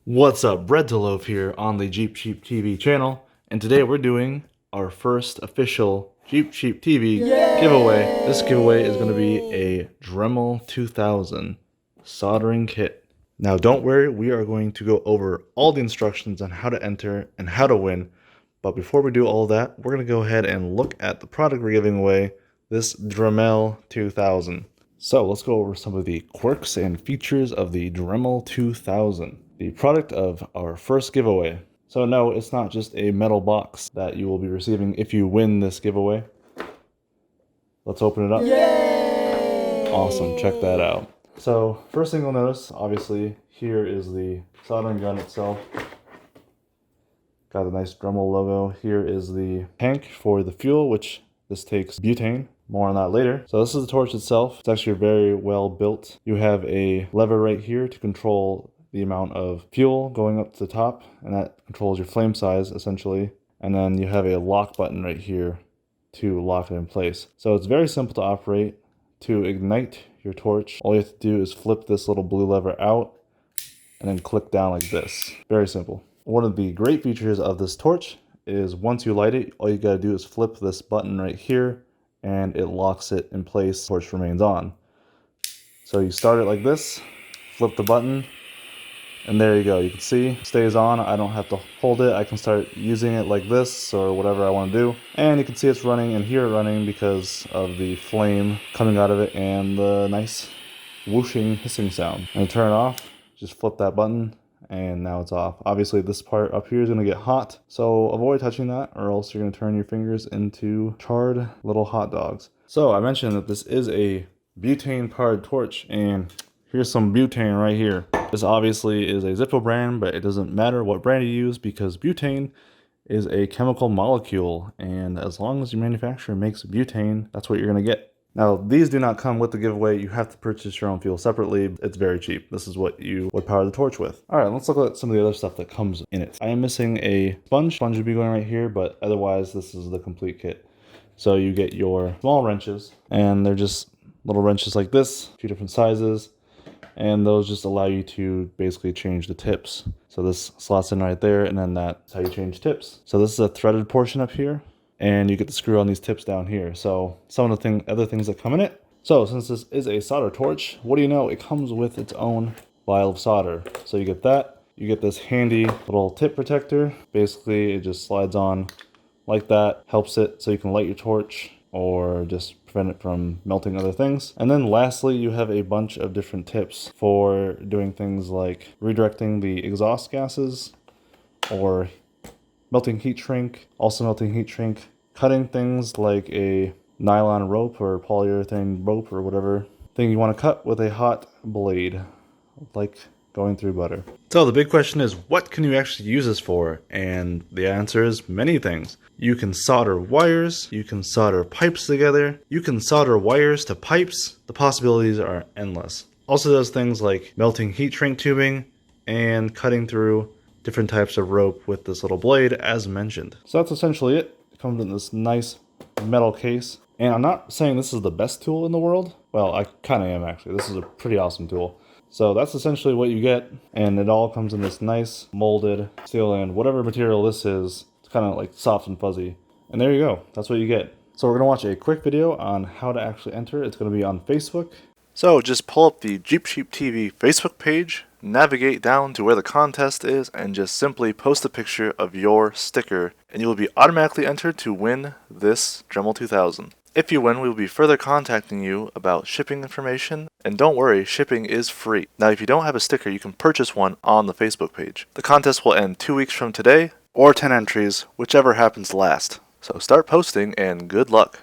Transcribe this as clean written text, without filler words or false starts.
What's up, Bread to Loaf here on the Jeep Cheap TV channel, and today we're doing our first official Jeep Cheap TV giveaway. This giveaway is going to be a Dremel 2000 soldering kit. Now don't worry, we are going to go over all the instructions on how to enter and how to win, but before we do all that, we're going to go ahead and look at the product we're giving away, this Dremel 2000. So let's go over some of the quirks and features of the Dremel 2000. The product of our first giveaway. So no, it's not just a metal box that you will be receiving if you win this giveaway. Let's open it up. Yay! Awesome, check that out. So first thing you'll notice, obviously, here is the soldering gun itself. Got a nice Dremel logo. Here is the tank for the fuel, which this takes butane. More on that later. So this is the torch itself. It's actually very well built. You have a lever right here to control the amount of fuel going up to the top, and that controls your flame size essentially. And then you have a lock button right here to lock it in place. So it's very simple to operate. To ignite your torch, all you have to do is flip this little blue lever out and then click down like this. Very simple. One of the great features of this torch is once you light it, all you gotta do is flip this button right here and it locks it in place. The torch remains on. So you start it like this, flip the button, and there you go. You can see it stays on. I don't have to hold it. I can start using it like this or whatever I want to do. And you can see it's running and hear it running because of the flame coming out of it and the nice whooshing hissing sound. And to turn it off, just flip that button and now it's off. Obviously this part up here is going to get hot, so avoid touching that or else you're going to turn your fingers into charred little hot dogs. So I mentioned that this is a butane powered torch, and here's some butane right here. This obviously is a Zippo brand, but it doesn't matter what brand you use because butane is a chemical molecule, and as long as your manufacturer makes butane, that's what you're going to get. Now, these do not come with the giveaway. You have to purchase your own fuel separately. It's very cheap. This is what you would power the torch with. All right, let's look at some of the other stuff that comes in it. I am missing a sponge. Sponge would be going right here, but otherwise, this is the complete kit. So you get your small wrenches, and they're just little wrenches like this, 2 different sizes. And those just allow you to basically change the tips. So this slots in right there, and then that's how you change tips. So this is a threaded portion up here, and you get to screw on these tips down here. So some of the other things that come in it. So since this is a solder torch, what do you know? It comes with its own vial of solder. So you get that. You get this handy little tip protector. Basically, it just slides on like that. Helps it so you can light your torch or just prevent it from melting other things. And then lastly, you have a bunch of different tips for doing things like redirecting the exhaust gases or melting heat shrink, also melting heat shrink, cutting things like a nylon rope or polyurethane rope or whatever thing you want to cut with a hot blade, like going through butter. So the big question is, what can you actually use this for? And the answer is many things. You can solder wires, you can solder pipes together, you can solder wires to pipes. The possibilities are endless. Also does things like melting heat shrink tubing and cutting through different types of rope with this little blade as mentioned. So that's essentially it. It comes in this nice metal case. And I'm not saying this is the best tool in the world. Well, I kind of am actually. This is a pretty awesome tool. So that's essentially what you get, and it all comes in this nice molded steel, and whatever material this is, it's kind of like soft and fuzzy. And there you go, that's what you get. So we're gonna watch a quick video on how to actually enter. It's gonna be on Facebook. So just pull up the Jeep Cheap TV Facebook page, navigate down to where the contest is, and just simply post a picture of your sticker, and you will be automatically entered to win this Dremel 2000. If you win, we will be further contacting you about shipping information, and don't worry, shipping is free. Now, if you don't have a sticker, you can purchase one on the Facebook page. The contest will end 2 weeks from today, or 10 entries, whichever happens last. So start posting, and good luck.